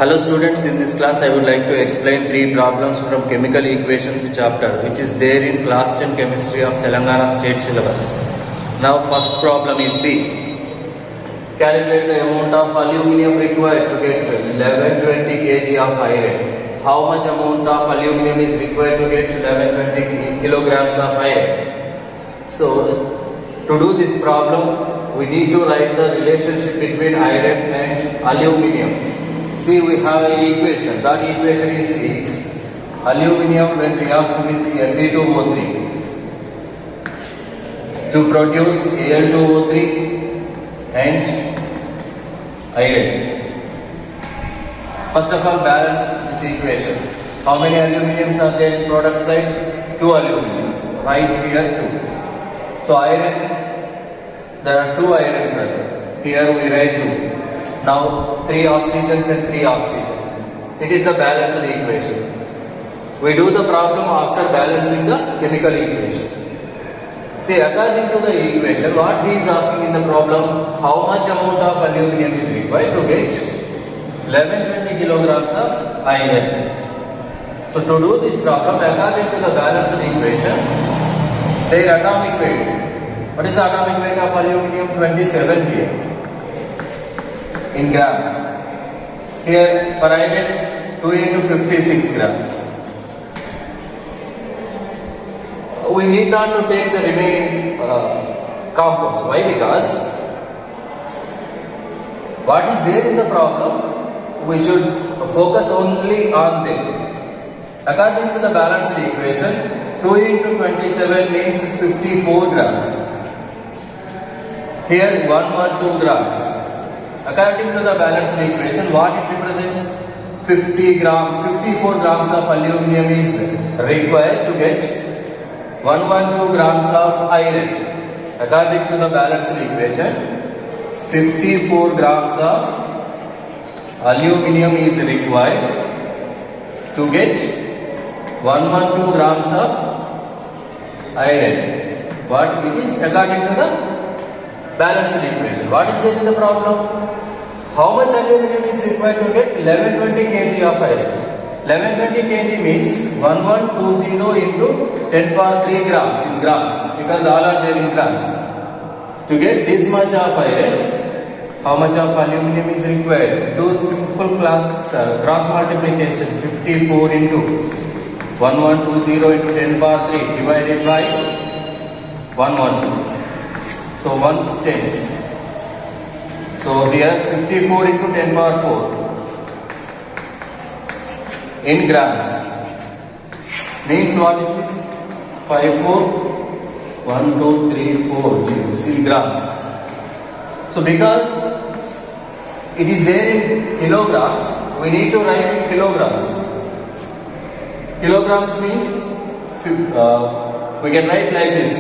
Hello students, in this class I would like to explain three problems from chemical equations chapter which is there in class 10 chemistry of Telangana state syllabus. Now first problem is C. Calculate the amount of aluminium required to get 1120 kg of iron. How much amount of aluminium is required to get 1120 kilograms of iron? So to do this problem we need to write the relationship between iron and aluminium. See, we have an equation. That equation is C. Aluminium when reacts with Fe2O3 to produce Al2O3 and iron. First of all, balance this equation. How many aluminiums are there in product side? 2 aluminiums. Right here 2. So iron, there are 2 irons there. Here we write 2. Now 3 oxygens and 3 oxygens. It is the balanced equation. We do the problem after balancing the chemical equation. See, according to the equation, what he is asking in the problem, how much amount of aluminium is required to get 1120 kilograms of iron. So to do this problem, according to the balanced equation, their atomic weights. What is the atomic weight of aluminium? 27 here. In grams. Here for iron 2 into 56 grams. We need not to take the remaining compounds. Why? Because what is there in the problem, we should focus only on them. According to the balanced equation, 2 into 27 means 54 grams. Here 112 grams. According to the balanced equation, what it represents? 54 grams of aluminium is required to get 112 grams of iron. According to the balanced equation, 54 grams of aluminium is required to get 112 grams of iron. What it is according to the balanced equation. What is there in the problem? How much aluminium is required to get 1120 kg of iron? 1120 kg means 1120 into 10 power 3 grams in grams, because all are there in grams. To get this much of iron, how much of aluminium is required? Do simple cross multiplication. 54 into 1120 into 10 power 3 divided by 112. So 1 stays. So here 54 into 10 power 4 in grams means what is this? 54 1 2 3 4 zeros in grams. So because it is there in kilograms, we need to write in kilograms. Kilograms means we can write like this.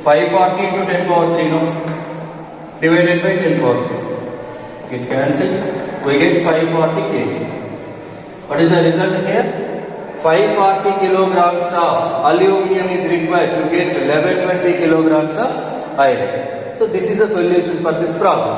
540 into 10 power 3, no? Divided by 10 power 3. It cancelled. We get 540 kg. What is the result here? 540 kilograms of aluminium is required to get 1120 kilograms of iron. So this is the solution for this problem.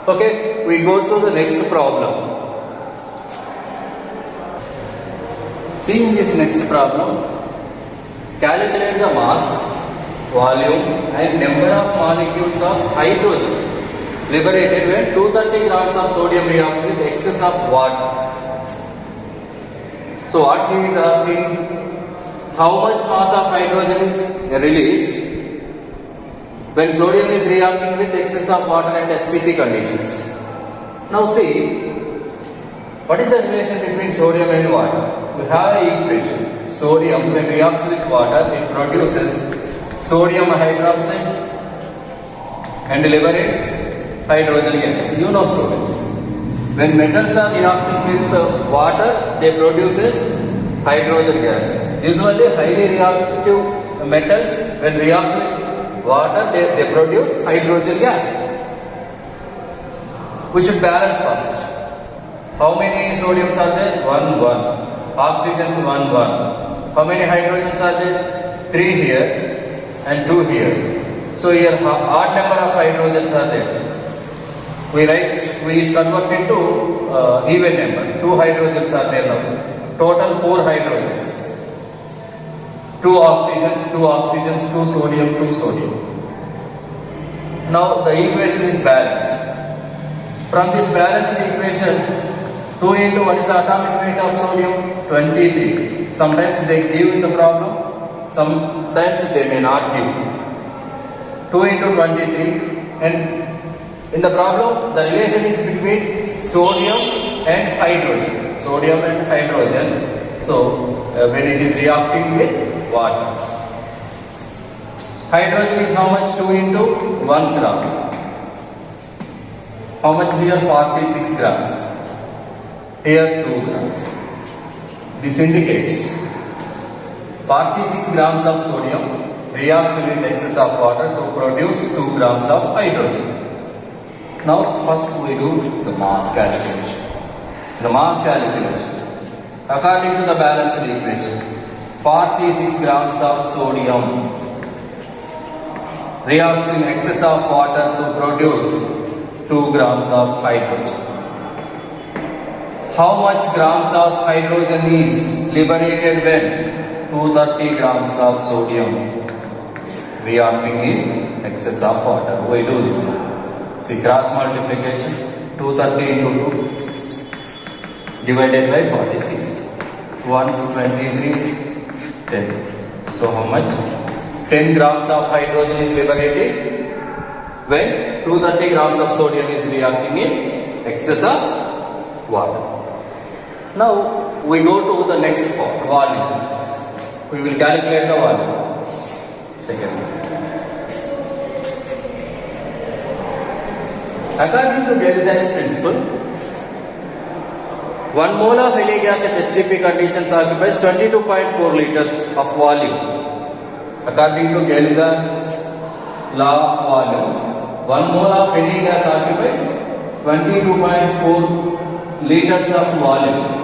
Okay, we go to the next problem. Seeing this next problem, calculate the mass, volume and number of molecules of hydrogen liberated when 230 grams of sodium reacts with excess of water. So what he is asking, how much mass of hydrogen is released when sodium is reacting with excess of water at SPP conditions. Now see, what is the relation between sodium and water? We have an equation. Sodium when reacts with water, it produces sodium hydroxide and liberates hydrogen gas. You know, students, when metals are reacting with water, they produces hydrogen gas. Usually highly reactive metals, when react with water, they produce hydrogen gas. We should balance first. How many sodiums are there? 1, 1. Oxygens 1, 1. How many hydrogens are there? 3 here and 2 here. So here odd number of hydrogens are there. we convert into even number. 2 hydrogens are there now. Total 4 hydrogens. 2 oxygens, 2 sodium, 2 sodium. Now the equation is balanced. From this balanced equation, 2 into what is the atomic weight of sodium? 23. Sometimes they give in the problem, sometimes they may not give. 2 into 23, and in the problem the relation is between sodium and hydrogen. Sodium and hydrogen. So when it is reacting with water. Hydrogen is how much? 2 into 1 gram. How much here? 46 grams. Here 2 grams. This indicates 46 grams of sodium reacts with excess of water to produce 2 grams of hydrogen. Now first we do the mass calculation. The mass calculation. According to the balanced equation, 46 grams of sodium reacts in excess of water to produce 2 grams of hydrogen. How much grams of hydrogen is liberated when 230 grams of sodium reacting in excess of water? We do this one. See, cross multiplication, 230 into 2 divided by 46. 1's 23, 10. So how much? 10 grams of hydrogen is liberated when 230 grams of sodium is reacting in excess of water. Now we go to the next part, volume. We will calculate the volume. Second. According to Gay-Lussac's principle, 1 mole of any gas at STP conditions occupies 22.4 liters of volume. According to Gay-Lussac's law of volumes, 1 mole of any gas occupies 22.4 liters of volume.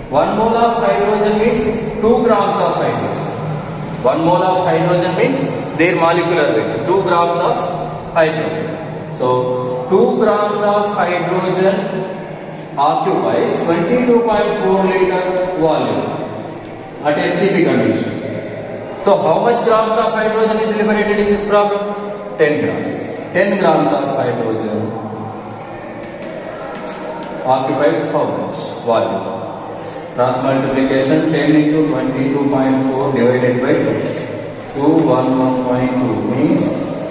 1 mole of hydrogen means 2 grams of hydrogen. 1 mole of hydrogen means their molecular weight, 2 grams of hydrogen. So 2 grams of hydrogen occupies 22.4 liter volume at STP condition. So how much grams of hydrogen is liberated in this problem? 10 grams. 10 grams of hydrogen occupies how much volume? Cross multiplication, 10 into 22.4 divided by 2. 211.2 means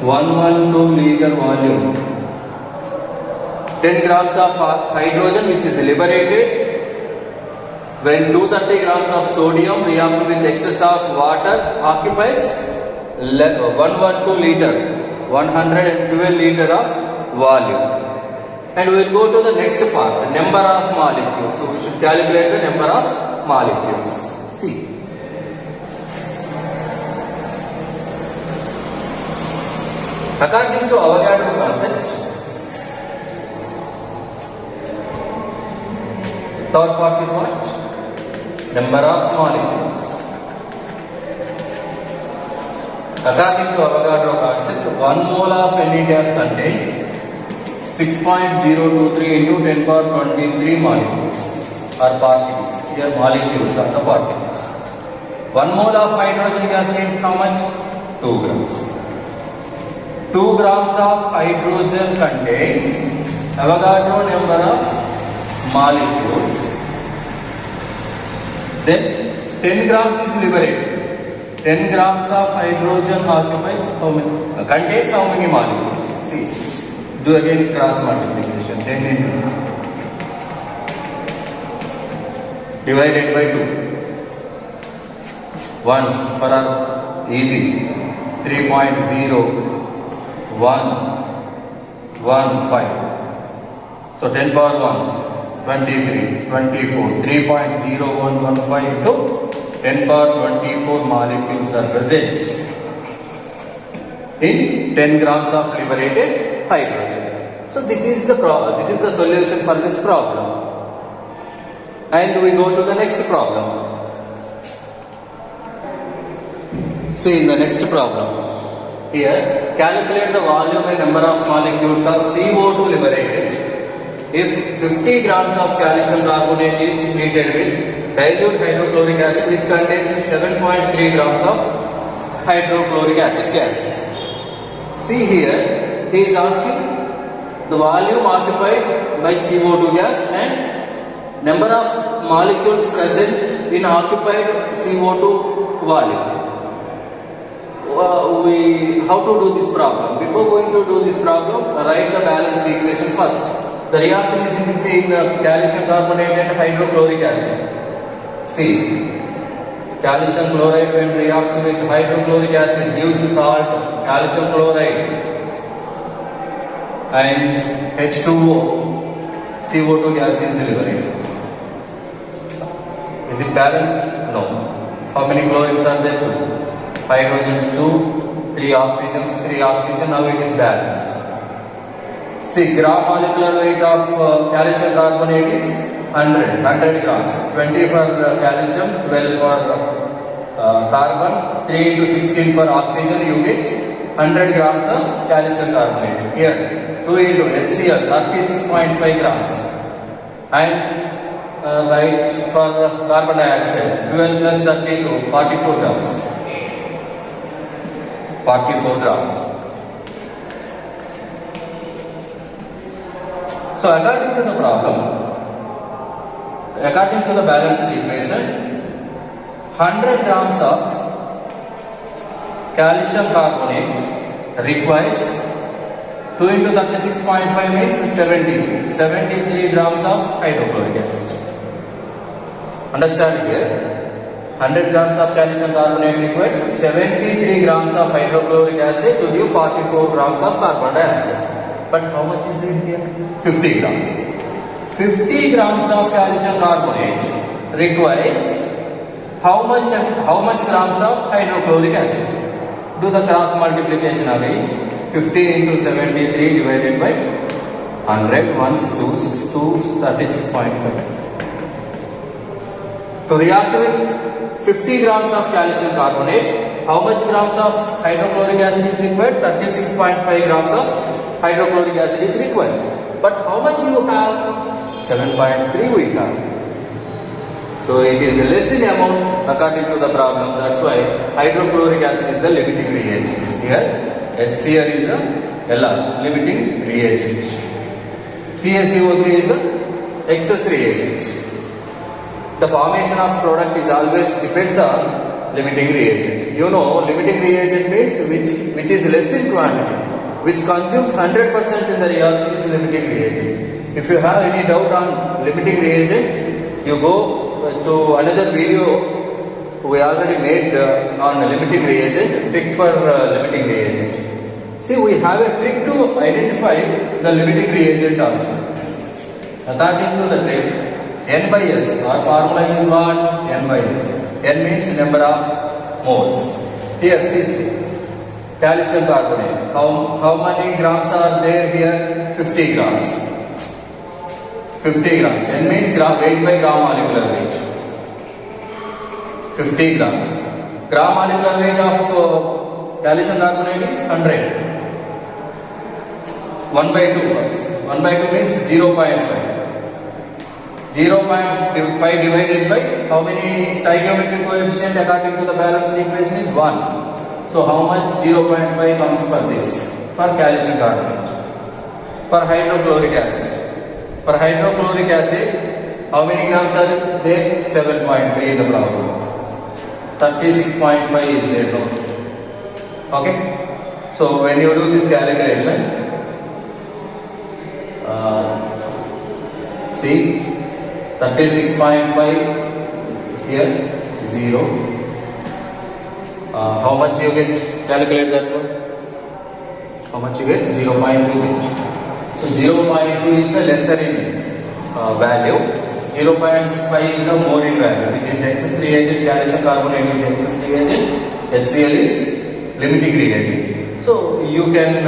112 liter volume. 10 grams of hydrogen which is liberated when 230 grams of sodium react with excess of water occupies 112 liter, 112 liter of volume. And we will go to the next part, number of molecules. So we should calculate the number of molecules. See. According to Avogadro concept, third part is what? Number of molecules. According to Avogadro concept, 1 mole of any gas contains 6.023 into 10 power 23 molecules or particles. Here molecules are the particles. 1 mole of hydrogen gas means how much? 2 grams. 2 grams of hydrogen contains Avogadro number of molecules. Then 10 grams is liberated. 10 grams of hydrogen occupies how many? Contains how many molecules? See. Do again cross multiplication. 10 into divided by 2. Once for our easy. 3.0115. So 10 power 1, 23, 24. 3.0115 to 10 power 24 molecules are present in 10 grams of liberated hydrogen. So this is the problem. This is the solution for this problem. And we go to the next problem. See, in the next problem, Here, calculate the volume and number of molecules of CO2 liberated if 50 grams of calcium carbonate is treated with dilute hydrochloric acid which contains 7.3 grams of hydrochloric acid gas. See here, he is asking the volume occupied by CO2 gas and number of molecules present in occupied CO2 volume. How to do this problem? Before going to do this problem, write the balanced equation first. The reaction is in between calcium carbonate and hydrochloric acid. See, calcium chloride when reacts with hydrochloric acid gives salt, calcium chloride and H2O, CO2 gas is liberated. Is it balanced? No. How many chlorines are there? 2. Hydrogens 2, 3 oxygens, 3 oxygen. Now it is balanced. See, gram molecular weight of calcium carbonate is 100 grams. 20 for calcium, 12 for carbon, 3 into 16 for oxygen. You get 100 grams of calcium carbonate. Here, 2 into HCl, 36.5 grams. And right for carbon dioxide, 12 plus 32, 44 grams. 44 grams. So according to the problem, according to the balanced equation, 100 grams of calcium carbonate requires 2 into 36.5 means 73 grams of hydrochloric acid. Understand here? 100 grams of calcium carbonate requires 73 grams of hydrochloric acid to give 44 grams of carbon dioxide. But how much is it here? 50 grams. 50 grams of calcium carbonate requires how much grams of hydrochloric acid? Do the cross multiplication again. 50 into 73 divided by 100 once 2 36.5. To react with 50 grams of calcium carbonate, how much grams of hydrochloric acid is required? 36.5 grams of hydrochloric acid is required. But how much you have? 7.3 we have. So it is less in amount according to the problem. That's why hydrochloric acid is the limiting reagent. Here HCl is the limiting reagent. CaCO3 is the excess reagent. The formation of product is always depends on limiting reagent. You know, limiting reagent means which is less in quantity, which consumes 100% in the reaction is limiting reagent. If you have any doubt on limiting reagent, you go to another video we already made on limiting reagent, trick for limiting reagent. See, we have a trick to identify the limiting reagent also. According to the trick, N by S, our formula is what? N by S. N means number of moles. Here, see, calcium carbonate. How many grams are there here? 50 grams. 50 grams. N means weight by gram molecular weight. 50 grams. Gram molecular weight of calcium carbonate is 100. 1 by 2 works. 1 by 2 means 0.5. 0.5 divided by how many stoichiometric coefficient according to the balanced equation is 1. So how much 0.5 comes for this? For calcium carbonate. For hydrochloric acid. For hydrochloric acid, how many grams are there? 7.3 in the problem. 36.5 is there now. Okay. So when you do this calculation, see 36.5 here 0. How much you get? Calculate that one. How much you get? 0.2. So 0.2 is the lesser in value. 0.5 is the more in value. It is excess reagent. Calcium carbonate is excess reagent. HCl is limiting reagent. So you can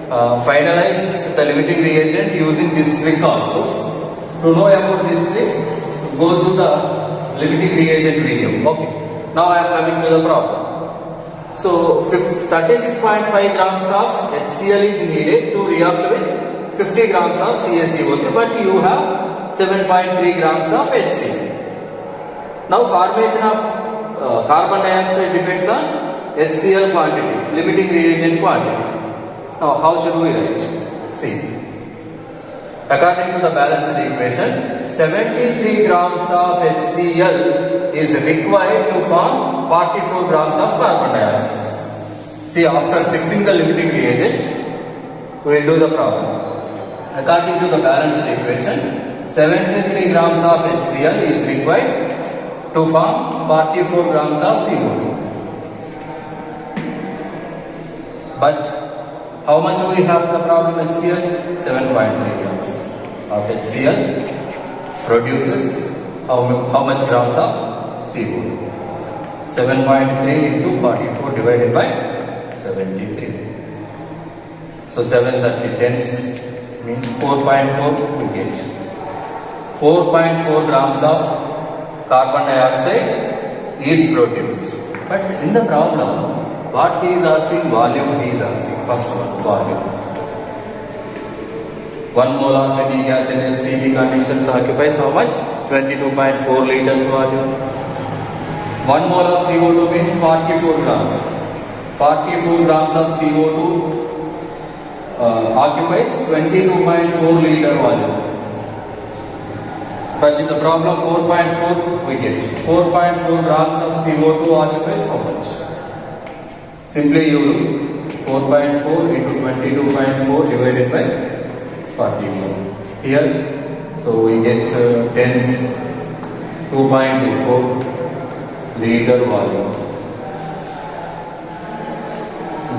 finalize the limiting reagent using this trick also. To know about this trick, go to the limiting reagent video. Okay. Now I am coming to the problem. So 36.5 grams of HCl is needed to react with 50 grams of CaCO3, but you have 7.3 grams of HCl. Now formation of carbon dioxide depends on HCl quantity, limiting reagent quantity. Now how should we write? See, according to the balanced equation, 73 grams of HCl is required to form 44 grams of carbon dioxide. See, after fixing the limiting reagent, we will do the problem. According to the balanced equation, 73 grams of HCl is required to form 44 grams of CO2. But how much we have the problem HCl? 7.3 grams of HCl produces how much grams of CO2? 7.3 into 44 divided by 73. So 730 tens means 4.4 we get. 4.4 grams of carbon dioxide is produced. But in the problem, what he is asking? Volume he is asking. First one, volume. 1 mole of any gas in STP conditions occupies how much? 22.4 liters volume. 1 mole of CO2 means 44 grams. 44 grams of CO2 occupies 22.4 liter volume. But in the problem 4.4 we get 4.4 grams of CO2 occupies how much? Simply you do 4.4 into 22.4 divided by 44. Here, so we get tens 2.24 liter volume.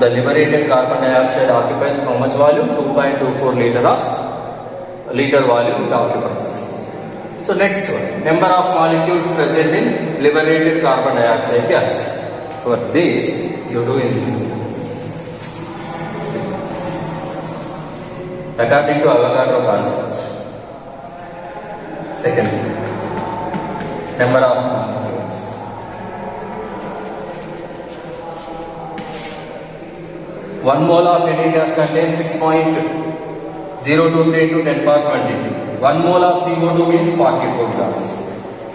The liberated carbon dioxide occupies how much volume? 2.24 liter volume it occupies. So next one, number of molecules present in liberated carbon dioxide gas. For this, you do in this way. According to Avogadro concept. Second, number of molecules. One mole of any gas contains 6.023 into 10 power 22. 1 mole of CO2 means 44 grams.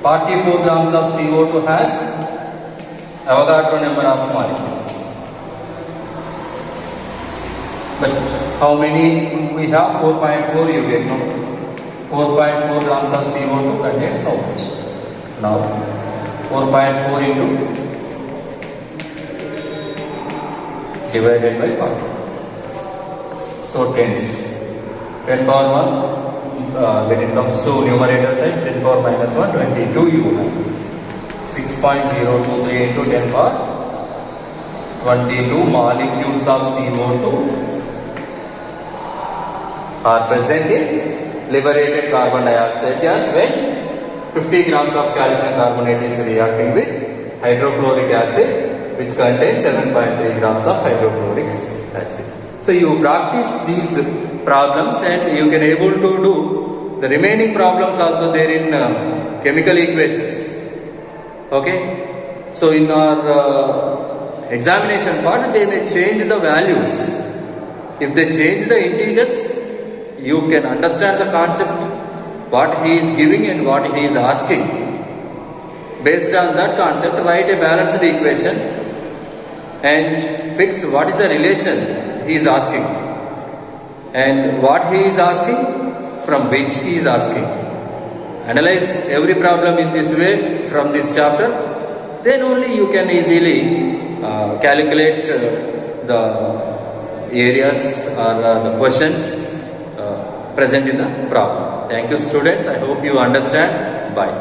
44 grams of CO2 has Avogadro number of molecules. But how many we have? 4.4 you get, no? 4.4 grams of CO2 contains how much? Now 4.4 into divided by 5. So tens. 10 power 1, when it comes to numerator side, 10 power minus 1, 22 you have. 6.023 into 10 power 22 molecules of CO2 are present in liberated carbon dioxide gas when 50 grams of calcium carbonate is reacting with hydrochloric acid, which contains 7.3 grams of hydrochloric acid. So you practice these problems and you can able to do the remaining problems also there in chemical equations. Okay, so in our examination part they may change the values. If they change the integers, you can understand the concept, what he is giving and what he is asking. Based on that concept, write a balanced equation and fix what is the relation he is asking and what he is asking, from which he is asking. Analyze every problem in this way from this chapter, then only you can easily calculate the areas or the questions present in the problem. Thank you students, I hope you understand. Bye.